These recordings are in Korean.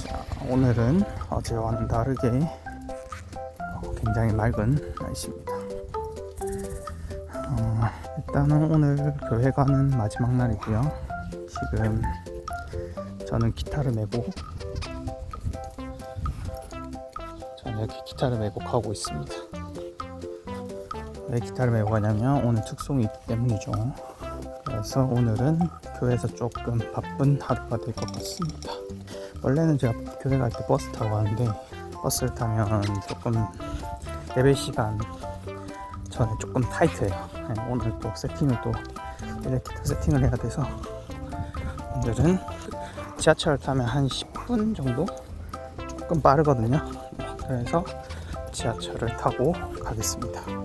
자, 오늘은 어제와는 다르게 굉장히 맑은 날씨입니다. 일단은 오늘 교회 가는 마지막 날이고요. 지금 저는 기타를 메고 가고 있습니다. 왜 기타를 메고 가냐면 오늘 특송이 있기 때문이죠. 그래서 오늘은 교회에서 조금 바쁜 하루가 될 것 같습니다. 원래는 제가 교회 갈 때 버스 타고 가는데 버스를 타면 조금 예배 시간 전에 조금 타이트해요. 오늘 또 기타 세팅을 해야 돼서 오늘은 지하철 타면 한 10분 정도 조금 빠르거든요. 그래서 지하철을 타고 가겠습니다.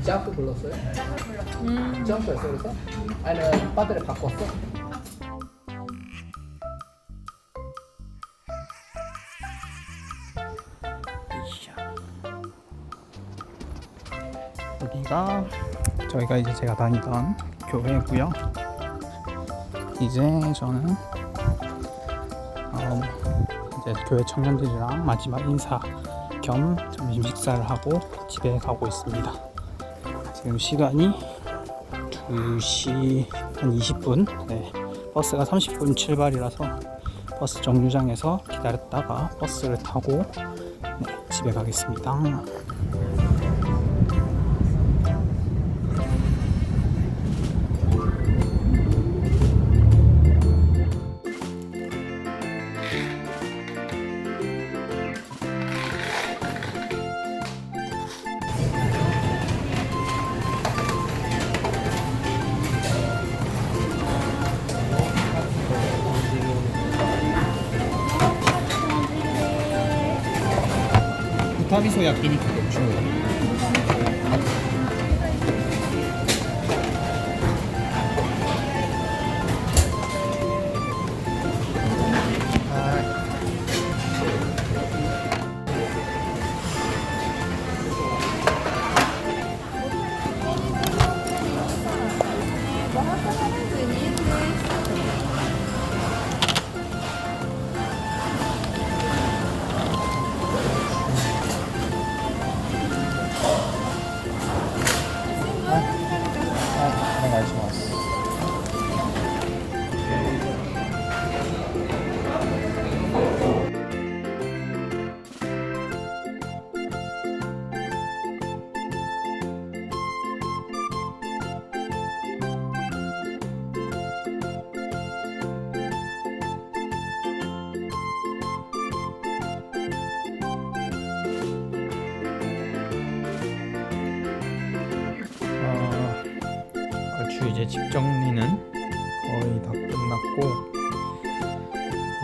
점프 불렀어요? 점프했어 그래서? 아니면 배터리 바꿨어? 여기가 저희가 이제 제가 다니던 교회고요. 이제 저는 이제 교회 청년들이랑 마지막 인사 겸 점심 식사를 하고 집에 가고 있습니다. 지금 시간이 2시 한 20분. 버스가 30분 출발이라서 버스 정류장에서 기다렸다가 버스를 타고 집에 가겠습니다. 타비소 야끼니쿠 중국. 얼추 이제 집 정리는 거의 다 끝났고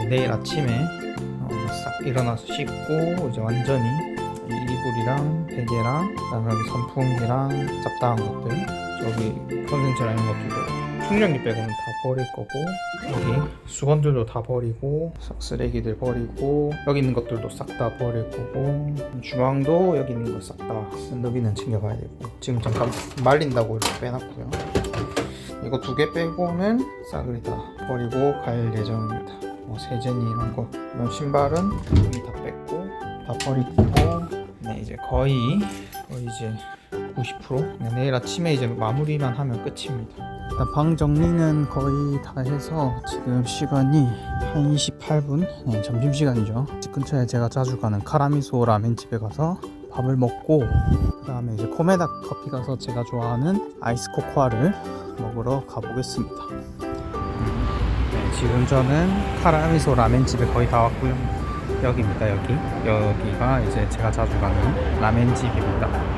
내일 아침에 싹 일어나서 씻고 이제 완전히 이불이랑 베개랑 그다음에 여기 선풍기랑 잡다한 것들 저기 컨센트랑 이런 것들도 충전기 빼고는 다 버릴 거고 여기 수건들도 다 버리고 쓰레기들 버리고 여기 있는 것들도 싹 다 버릴 거고 주방도 여기 있는 거 싹 다 여기는 챙겨가야 되고 지금 잠깐 말린다고 이렇게 빼놨고요. 이거 2개 빼고는 싸그리 다 버리고 갈 예정입니다. 세제니 이런 거 이런 신발은 여기 다 뺐고 다 버리고 이제 거의 이제 90% 내일 아침에 이제 마무리만 하면 끝입니다. 일단 방 정리는 거의 다 해서 지금 시간이 1시 8분, 네, 점심시간이죠. 집 근처에 제가 자주 가는 카라미소 라멘집에 가서 밥을 먹고 그 다음에 이제 코메다 커피 가서 제가 좋아하는 아이스 코코아를 먹으러 가보겠습니다. 네, 지금 저는 카라미소 라멘집에 거의 다 왔고요. 여기입니다. 여기가 이제 제가 자주 가는 라멘집입니다.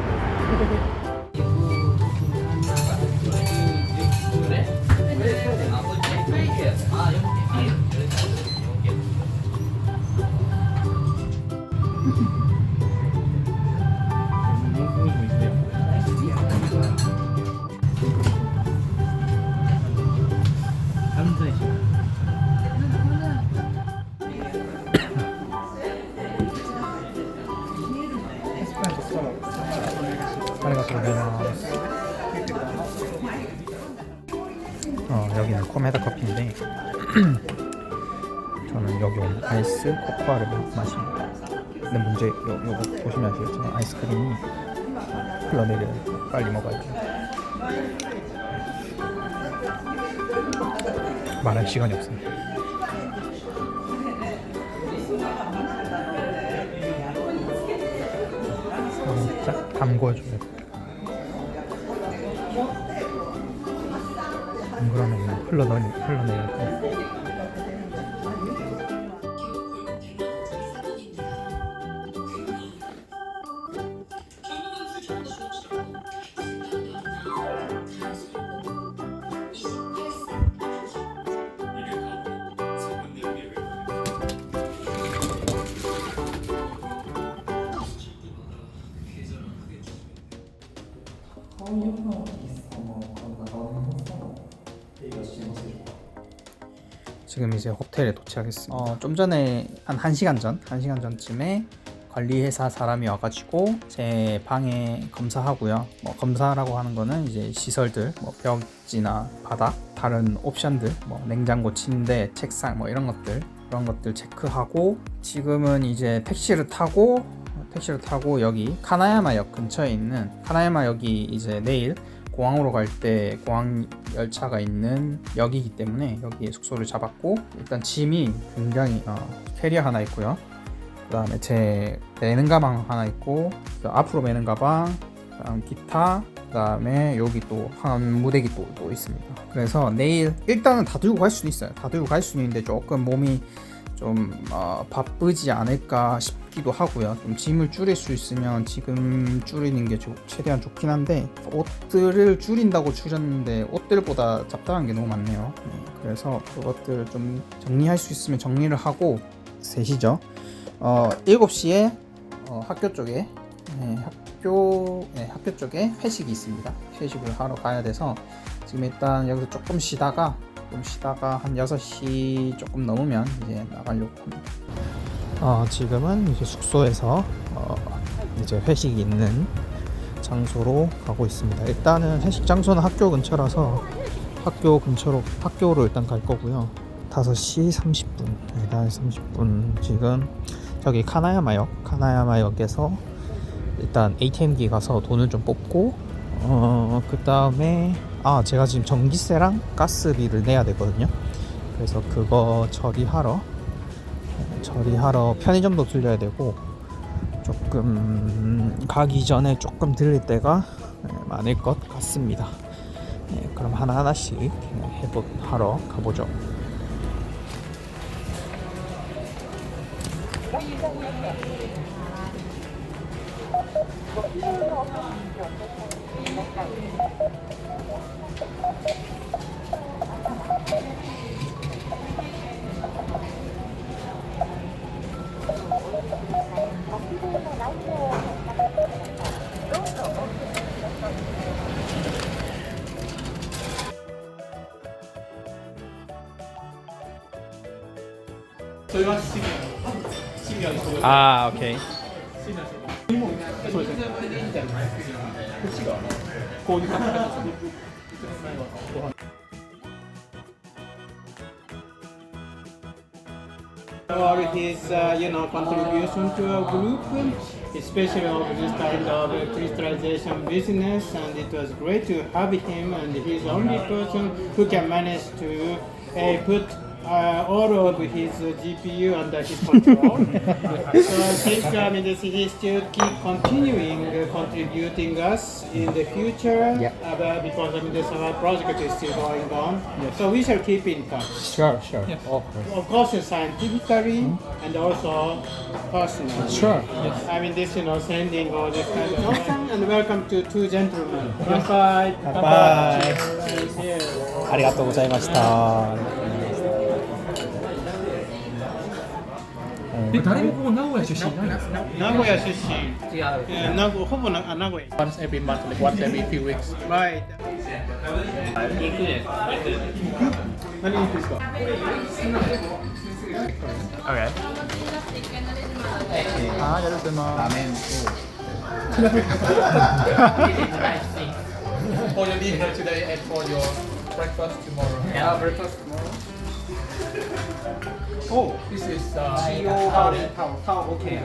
여기는 코메다 커피인데 저는 여기 온 아이스 코코아를 마십니다. 근데 문제 요거 보시면 아시겠지만 아이스크림이 흘러내려요. 빨리 먹어야 돼요. 말할 시간이 없습니다. 살짝 담궈줘요. 안 그러면 흘러내려요. 지금 이제 호텔에 도착했습니다. 좀 전에 한 1시간 전쯤에 관리회사 사람이 와가지고 제 방에 검사하고요. 뭐 검사라고 하는 거는 이제 시설들, 뭐 벽지나 바닥, 다른 옵션들, 뭐 냉장고, 침대, 책상, 뭐 이런 것들 체크하고 지금은 이제 택시를 타고 여기 카나야마역 근처에 있는 카나야마역이 이제 내일 공항으로 갈 때 공항 열차가 있는 역이기 때문에 여기에 숙소를 잡았고 일단 짐이 굉장히 캐리어 하나 있고요. 그 다음에 제 매는 가방 하나 있고 앞으로 매는 가방, 그다음 기타, 그 다음에 여기 또 한 무대기 또 있습니다. 그래서 내일 일단은 다 들고 갈 수는 있어요. 다 들고 갈 수는 있는데 조금 몸이 좀 바쁘지 않을까 싶기도 하고요. 좀 짐을 줄일 수 있으면 지금 줄이는 게 최대한 좋긴 한데 옷들을 줄인다고 줄였는데 옷들보다 잡다한 게 너무 많네요. 그래서 그것들 좀 정리할 수 있으면 정리를 하고 3시죠. 7시에 학교 쪽에 학교 쪽에 회식이 있습니다. 회식을 하러 가야 돼서 지금 일단 여기서 조금 쉬다가 한 6시 조금 넘으면 이제 나가려고 합니다. 지금은 이제 숙소에서 이제 회식이 있는 장소로 가고 있습니다. 일단은 회식 장소는 학교 근처라서 학교로 일단 갈 거고요. 5시 30분, 5시 30분 지금 저기 카나야마역에서 일단 ATM기 가서 돈을 좀 뽑고 그 다음에 제가 지금 전기세랑 가스비를 내야 되거든요. 그래서 그거 처리하러 편의점도 들려야 되고 조금 가기 전에 조금 들릴 때가 많을 것 같습니다. 그럼 하나하나씩 하러 가보죠. 오케이. or his contribution to our group, especially of this kind of crystallization business, and it was great to have him, and he's the only person who can manage to put all of his GPU under his control. So I think he still keep continuing contributing us in the future, because our project is still going on. So we shall keep in touch. Sure. Of course, scientifically and also personally. Sure. This, sending all this kind of awesome, and welcome to two gentlemen. Bye. 乾杯。 Cheers. ありがとうございました。誰もここ名古屋出身いないんですか？名古屋出身。ほぼ名古屋。 Once every month, like once every few weeks. Right. 何肉ですか？ Okay. 아, 잘 먹겠습니다. For your dinner today and for your breakfast tomorrow. Yeah, breakfast tomorrow. Oh. This is Tao, okay.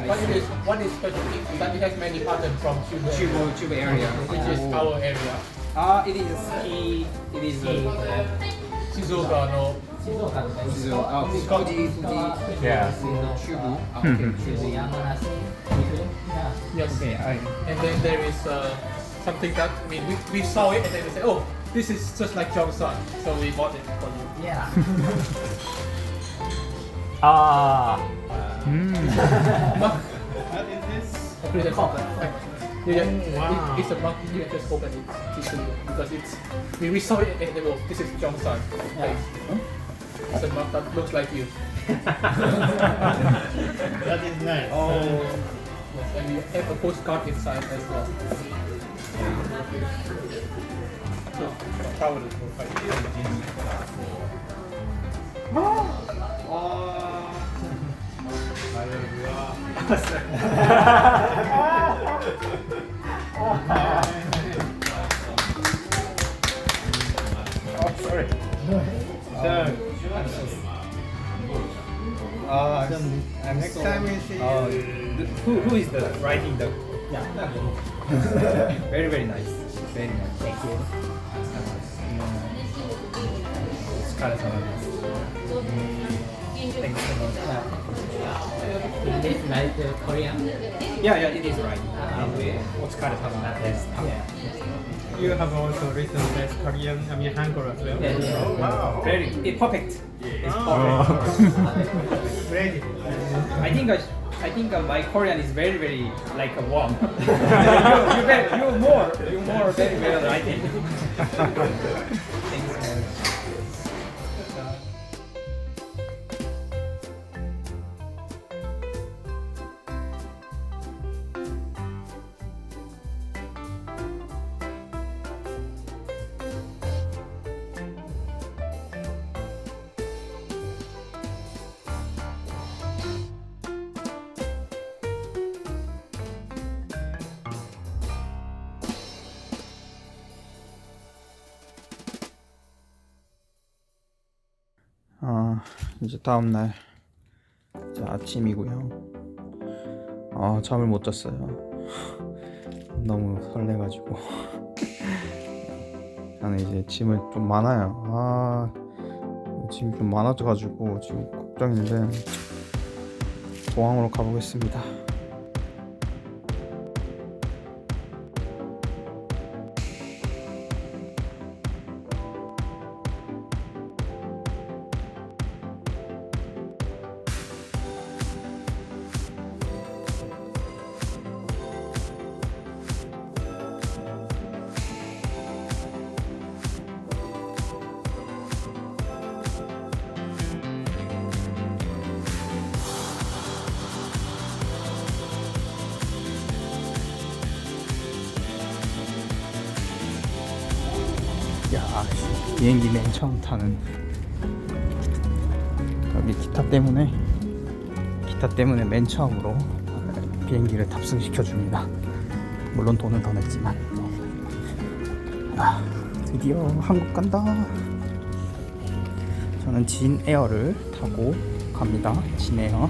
what is special is that it has many patterns from Tube area. which is our area. It is ski. It is Shizuoka no Fuji. Yeah. Tube. Okay. Yes. Okay. And then there is something that we saw it and then we said, oh, this is just like Jongsan, so we bought it for you. Yeah. What is this? It's a cup. It's a mug. You just open it because we saw it and then oh, this is Jongsan. It's a mug that looks like you. That is nice. Yes, and we have a postcard inside as well. Towel. Next time we see. Who is the writing the? Yeah. Very very nice. Very nice. Thank you. お疲れ様です。Thanks so much. This like Korean. Yeah, it is right. お疲れ様です。 You have also written this Korean, Hangul as well. Yeah. Wow. Very perfect. It's Oh. perfect. Great. I think my Korean is very very like a warm. you more very well writing. Thanks so much. 이제 다음날 이제 아침이고요. 잠을 못 잤어요. 너무 설레가지고. 저는 이제 짐을 좀 많아요. 짐이 좀 많아져가지고 지금 걱정인데 공항으로 가보겠습니다. 야, 비행기 맨 처음 타는 여기 기타 때문에 맨 처음으로 비행기를 탑승시켜 줍니다. 물론 돈은 더 냈지만. 드디어 한국 간다. 저는 진 에어를 타고 갑니다. 지네요.